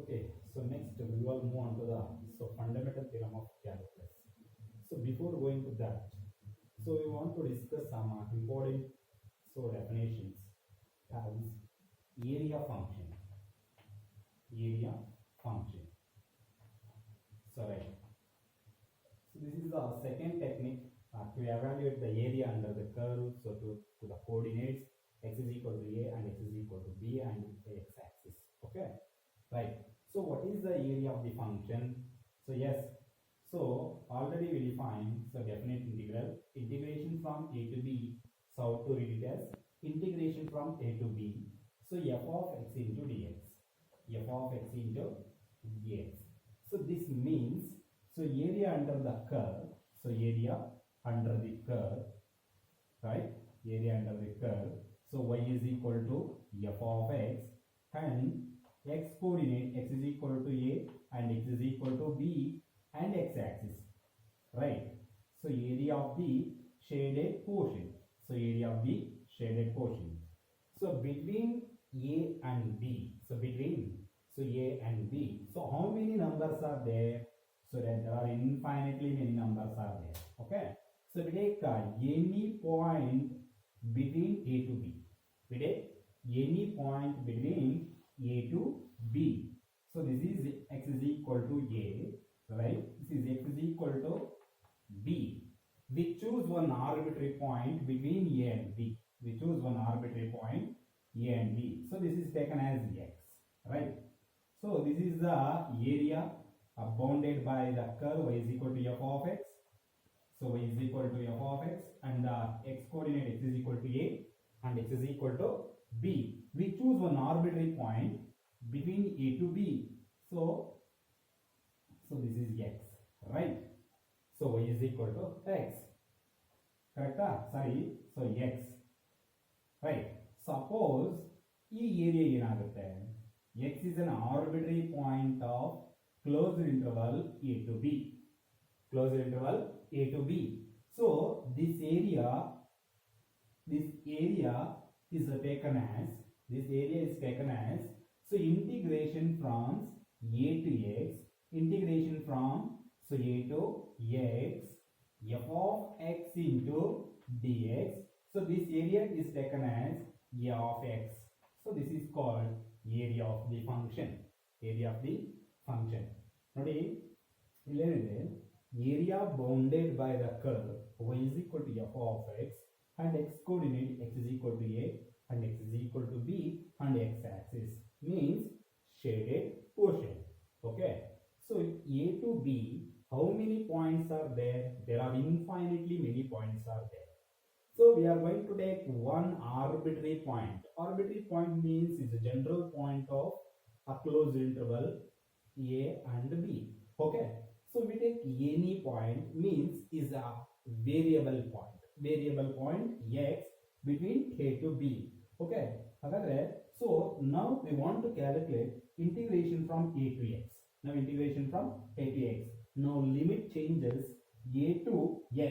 Okay, so next we will move on to the fundamental theorem of calculus. So before going to that, so we want to discuss some important definitions as area function. Area function. So right. So this is the second technique to evaluate the area under the curve. So to the coordinates x is equal to a and x is equal to b and the x-axis. Okay, right. So what is the area of the function? So yes. So already we define definite integral integration from a to b. So how to read it as integration from a to b. So f of x into dx. F of x into dx. So this means area under the curve. So area under the curve, right? Area under the curve. So y is equal to f of x and x coordinate x is equal to a and x is equal to b and x-axis, right? So area of the shaded portion. So area of the shaded portion. So between a and b. So between a and b. So how many numbers are there? So that there are infinitely many numbers are there. Okay. So we take any point between a to b. We take any point between a to b. So this is x is equal to a, right? This is x is equal to b. We choose one arbitrary point between a and b. We choose one arbitrary point a and b. So this is taken as x, right? So this is the area bounded by the curve y is equal to f of x. So y is equal to f of x and the x coordinate x is equal to a and x is equal to b. We choose one arbitrary point between a to b. So this is x, right? So y is equal to x. Correct? Sorry. So x, right? Suppose ಈ area ಏನಾಗುತ್ತೆ? X is an arbitrary point of closed interval a to b. Closed interval a to b. So this area is taken as integration from a to x, integration from a to x, f of x into dx. So this area is taken as a of x. So this is called area of the function. Area of the function. ನೋಡಿ ಇಲ್ಲೇನಿದೆ area bounded by the curve y is equal to f of x and x coordinate x is equal to a and x is equal to b and x axis means shaded portion. Okay, so a to b, how many points are there? There are infinitely many points are there. So we are going to take one arbitrary point. Arbitrary point means is a general point of a closed interval a and b. Okay, so we take any point means is a variable point. Variable point x between a to b. Okay, so now we want to calculate integration from a to x. Now integration from a to x. Now limit changes a to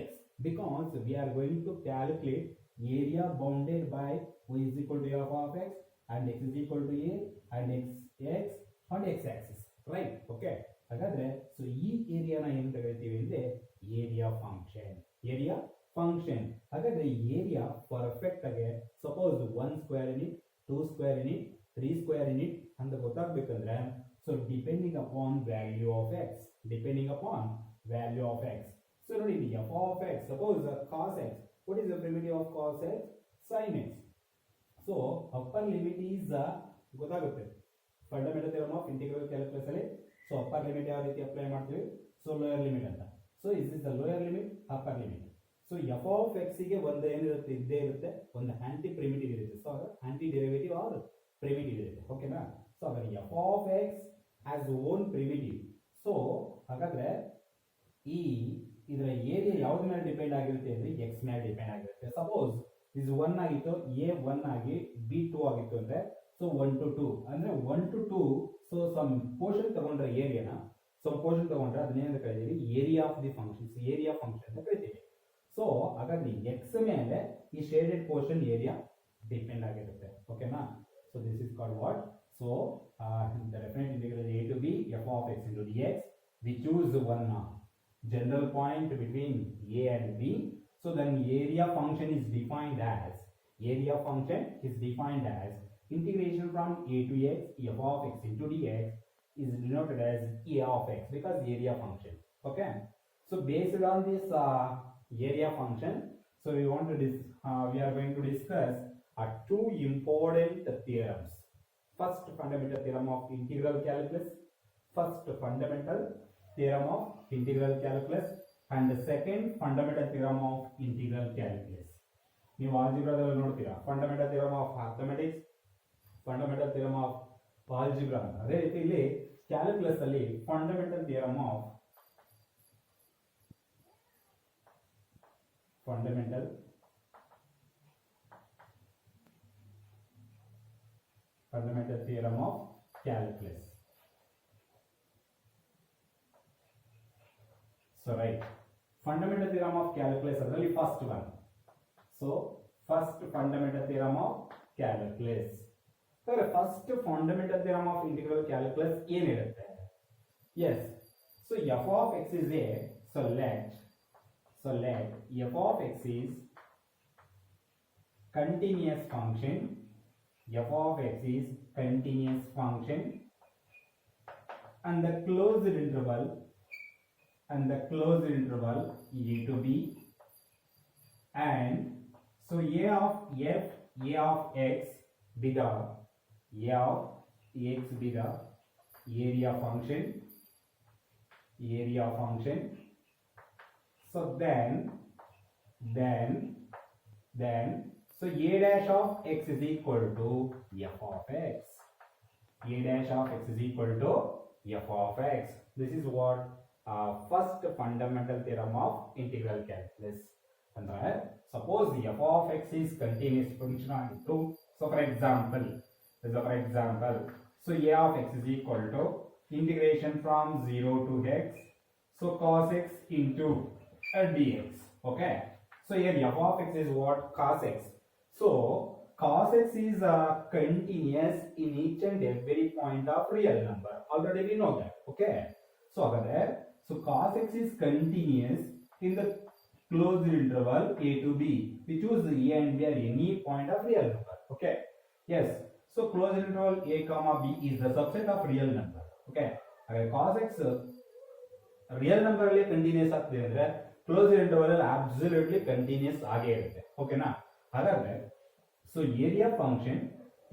x because we are going to calculate area bounded by y is equal to f of x and x is equal to a and x on x axis, right? Okay, so ಈ ಏರಿಯಾನ ಏನು ತಗೊಳ್ತೀವಿ ಅಂದ್ರೆ area function. Area function. ಹಾಗಾದ್ರೆ area perfect ಆಗಿ suppose 1 square unit 2 square unit 3 square unit ಅಂತ ಗೊತ್ತಾಗಬೇಕಂದ್ರೆ so depending upon value of x. Depending upon value of x. So ನೋಡಿ f of x, suppose cos x. What is the primitive of cos x? Sin x. So upper limit is ಗೊತ್ತಾಗುತ್ತೆ fundamental theorem of integral calculus ಅಲ್ಲಿ. So upper limit ಯಾವ ರೀತಿ apply ಮಾಡ್ತೀವಿ? So lower limit ಅಂತ. So is is the lower limit, upper limit. So f of x ಗೆ ಒಂದು ಏನಿರುತ್ತೆ ಇದ್ದೇ ಇರುತ್ತೆ, ಒಂದು ಆಂಟಿ ಪ್ರಿಮಿಟಿವ್ ಇರುತ್ತೆ. So anti derivative or primitive ಇರುತ್ತೆ. ಓಕೆನಾ? ಸೊ ಹಾಗಾದ್ರೆ f of x has own primitive. So ಹಾಗಾದ್ರೆ ಈ ಇದರ ಏರಿಯಾ ಯಾವ್ದು ಮೇಲೆ ಡಿಪೆಂಡ್ ಆಗಿರುತ್ತೆ ಅಂದ್ರೆ ಎಕ್ಸ್ ಮೇಲೆ ಡಿಪೆಂಡ್ ಆಗಿರುತ್ತೆ. ಸಪೋಸ್ ಇದು 1 ಆಗಿತ್ತು, a 1 ಆಗಿ b 2 ಆಗಿತ್ತು ಅಂದ್ರೆ ಸೊ 1 to 2 ಅಂದ್ರೆ 1 to 2. ಸೊ ಸಮ್ ಪೋರ್ಷನ್ ತಗೊಂಡ್ರೆ ಏರಿಯಾನ ಸಮ್ ಪೋರ್ಷನ್ ತಗೊಂಡ್ರೆ ಅದನ್ನೇನಂತ ಕರೀತೀವಿ? Area of the functions. Area function ಅಂತ ಕರಿತೀವಿ. ಸೊ ಹಾಗಾದ್ರೆ ಎಕ್ಸ್ ಮೇಲೆ ಈ ಶೇಡೆಡ್ ಪೋರ್ಷನ್ ಏರಿಯಾ ಡಿಪೆಂಡ್ ಆಗಿರುತ್ತೆ. ಓಕೆನಾ? So this is called what? So the definite integral a to of x into dx. We choose one general point between a and b. So then area function is defined as integration from a to x f of x into dx is denoted as a of x because area function. Okay. So based on this area function, so we are going to discuss two important theorems. First fundamental theorem of integral calculus. And the second fundamental theorem of integral calculus. ನೀವು ಆಲ್ಜಿಬ್ರಾದಲ್ಲಿ ನೋಡ್ತೀರಾ fundamental theorem of mathematics, fundamental theorem of algebra ಅಂತ. ಅದೇ ರೀತಿ ಇಲ್ಲಿ calculus ಅಲ್ಲಿ fundamental theorem of calculus. So right, fundamental theorem of calculus is the first one. So first fundamental theorem of calculus. So first fundamental theorem of integral calculus ಏನಿರುತ್ತೆ? Yes. So f of x is a. So let f of x is continuous function. F of x is continuous function, and the closed interval a to b, and so a of x be the area function. So then so a dash of x is equal to f of x. F of x. This is what first fundamental theorem of integral calculus. Andre suppose f of x is continuous function ಆಗಿತ್ತು. So for example, so a of x is equal to integration from 0 to x. So cos x into dx. Okay. So here f of x is what? Cos x. So cos x is continuous in each and every point of real number. Already we know that. Okay. So cos x is continuous in the closed interval a to b. We choose a and b are any point of real number. Okay. Yes. So closed interval a comma b is the subset of real number. Okay. Cos x real number ಅಲ್ಲಿ continuous ಆಗ್ತಿದೆ ಅಂದ್ರೆ closed interval ಅಲ್ಲಿ absolutely continuous ಆಗೇ ಇರುತ್ತೆ. ಓಕೆನಾ? ಹಾಗಾದ್ರೆ so area function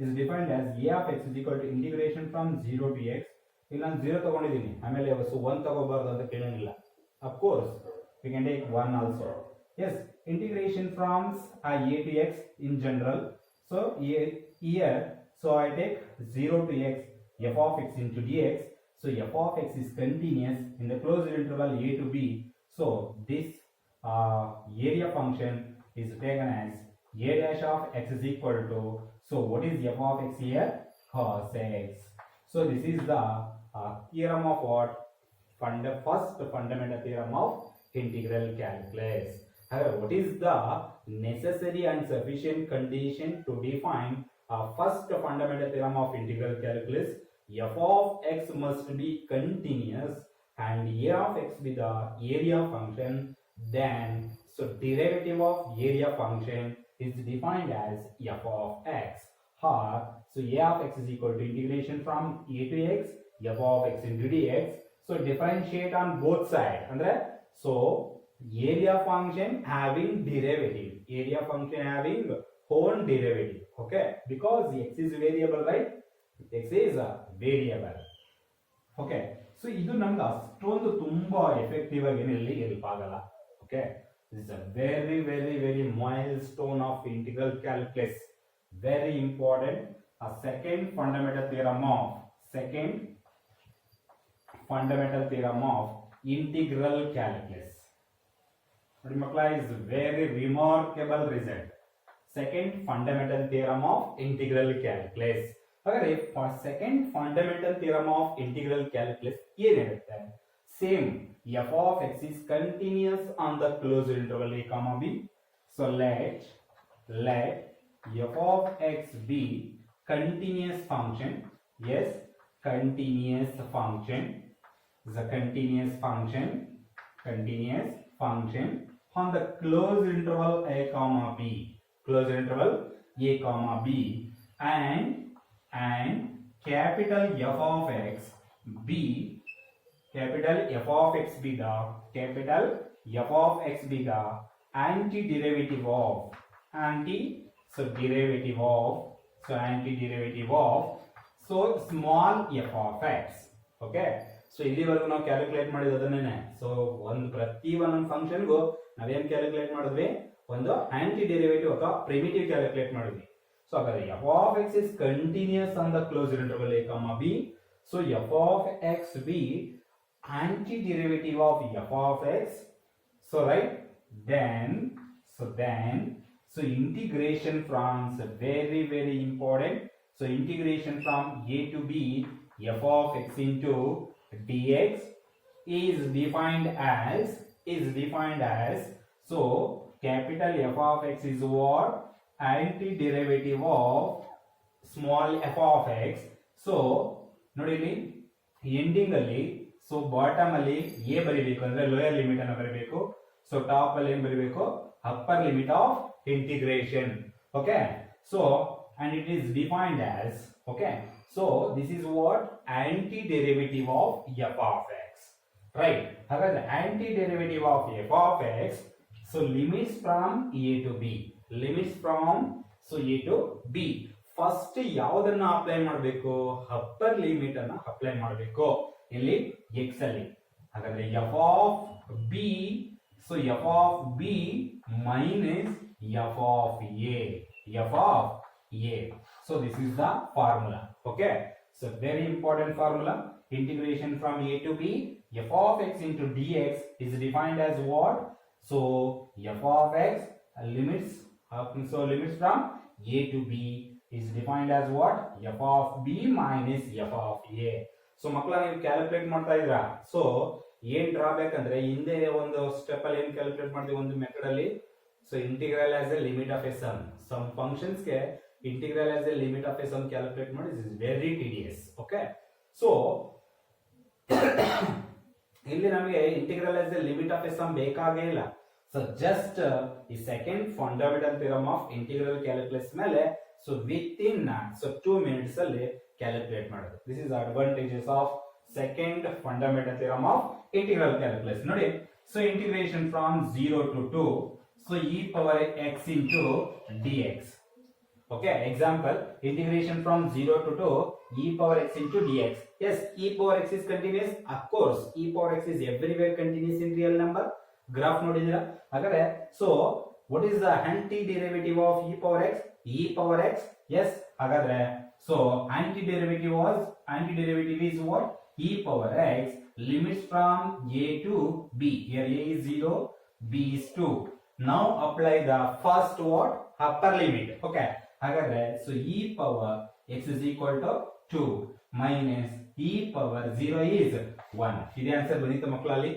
is defined as a of x is equal to integration from 0 to x. ಇಲ್ಲಿ ನಾನು 0 ತಗೊಂಡಿದ್ದೀನಿ, ಆಮೇಲೆ 1 ತಗೋಬಾರ್ದು ಅಂತ ಕೇಳಂಗಿಲ್ಲ. Of course we can take 1 also. Yes, integration from a to x in general. So here so I take 0 to x f of x into dx. So f of x is continuous in the closed interval a to b. So this area function is taken as a dash of x is equal to, so what is f of x here? Cos x. So this is the theorem of what? First fundamental theorem of integral calculus. However, what is the necessary and sufficient condition to define first fundamental theorem of integral calculus? F of x must be continuous and a of x be the area function. Then so derivative of area function is defined as f of x. Or so a of x is equal to integration from a to x f of x into dx. So differentiate on both sides. Andre so area function having own derivative. Okay, because x is variable, right? X is a variable. Okay, so ಇದು ನಮಗೆ ಅಷ್ಟೊಂದು ತುಂಬಾ effective ಆಗಿ ಏನಿಲ್ಲ help ಆಗಲ್ಲ. Okay, this is a very milestone of integral calculus. Very important. A second fundamental theorem of integral calculus. Is very remarkable result. Second fundamental theorem of integral calculus. For second fundamental theorem of integral calculus ಏನಿರುತ್ತೆ? Same, f of x is continuous on the closed interval a comma b. So let f of x be continuous function. Yes, continuous function. is a continuous function on the closed interval a comma b, closed interval a comma b, and capital F of x b, capital F of x beta, capital F of x beta, antiderivative of small f of x. Okay, so ಇಲ್ಲಿವರೆಗೂ ನಾವು calculate ಮಾಡಿದ ಅದನ್ನೇ. So ಪ್ರತಿ ಒಂದೊಂದು ಫಂಕ್ಷನ್ಗೂ ನಾವೇನ್ calculate ಮಾಡಿದ್ವಿ, ಒಂದು aunty derivative ಅಥವಾ ಪ್ರಿಮಿಟಿವ್ ಕ್ಯಾಲ್ಕುಲೇಟ್ ಮಾಡಿದ್ವಿ. ಸೊ ಹಾಗಾದ್ರೆ f of x is continuous on the closed interval a comma b. So f of x b antiderivative of f of x. So right, then integration from, very important. So integration from a to b f of x into dx is defined as so capital F of x is what, antiderivative of small f of x. So ನೋಡಿ ಇಲ್ಲಿ ending ಅಲ್ಲಿ, so bottom ಅಲ್ಲಿ a ಬರೀಬೇಕು ಅಂದ್ರೆ lower limit ಅನ್ನು ಬರೀಬೇಕು. So top ಅಲ್ಲಿ ಏನ್ ಬರೀಬೇಕು, upper limit of integration. Okay, so and it is defined as, okay, so this is what, antiderivative of f of x, right? Hagadre antiderivative of f of x, so limits from a to b, a to b. First ಯಾವುದನ್ನ apply ಮಾಡಬೇಕು, upper limit ಅನ್ನ apply ಮಾಡಬೇಕು ಇಲ್ಲಿ x ಅಲ್ಲಿ. ಹಾಗಾದ್ರೆ f of b, so f of b minus f of a. So this is the formula. Okay, so very important formula. Integration from a to b, f of x into dx is defined as what? So f of x limits from a to b is defined as what? f of b minus f of a. So ಮಕ್ಕಳ ನೀವು calculate ಮಾಡ್ತಾ ಇದ್ರಾ? So ಏನ್ drawback ಅಂದ್ರೆ, ಹಿಂದೆ ಒಂದು step ಅಲ್ಲಿ ಏನ್ ಕ್ಯಾಲ್ಕುಲೇಟ್ ಮಾಡಿದ್ವಿ ಒಂದು ಮೆಥಡ್ ಅಲ್ಲಿ, so integral as a limit of a sum functions ಗೆ integral as a limit of a sum calculate ಮಾಡಿ, this is very tedious. Okay, so ಇಲ್ಲಿ ನಮಗೆ integral as a limit of a sum ಬೇಕಾಗೇ ಇಲ್ಲ. So just ಈ second fundamental theorem of integral calculus ಮೇಲೆ, so within 2 minutes ಅಲ್ಲಿ calculate ಮಾಡೋದು. This is advantages of second fundamental theorem of integral calculus. ನೋಡಿ, so integration from 0 to 2, so e power x into dx. Okay, example, integration from 0 to 2 e power x into dx. Yes, e power x is continuous. Of course, e power x is everywhere continuous in real number. Graph ನೋಡಿದಿರಾ? ಹಾಗಾದ್ರೆ so what is the antiderivative of e power x? e power x. Yes, ಹಾಗಾದ್ರೆ so antiderivative is what? e power x limits from a to b. Here a is 0, b is 2. Now apply the first what? Upper limit. Okay, ಹಾಗಾದ್ರೆ so e power x is equal to 2 minus e power 0 is 1. ಇದೇ answer ಬಂದಿತ್ತು ಮಕ್ಕಳಲ್ಲಿ.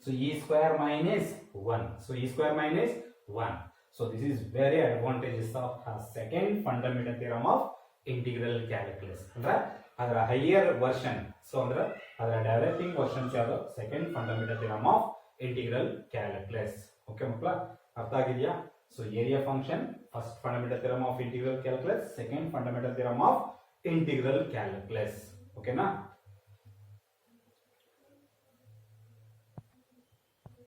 So e square minus 1. So e square minus 1. So this is very advantages of second fundamental theorem of integral calculus. ಅಂದ್ರೆ ಅದರ higher version, so ಅಂದ್ರೆ ಅದರ developing versions ಯಾವುದು, second fundamental theorem of integral calculus. Okay ಮಕ್ಕಳ, ಅರ್ಥ ಆಗಿದೆಯಾ? So area function, first fundamental theorem of integral calculus, second fundamental theorem of integral calculus. Okay na?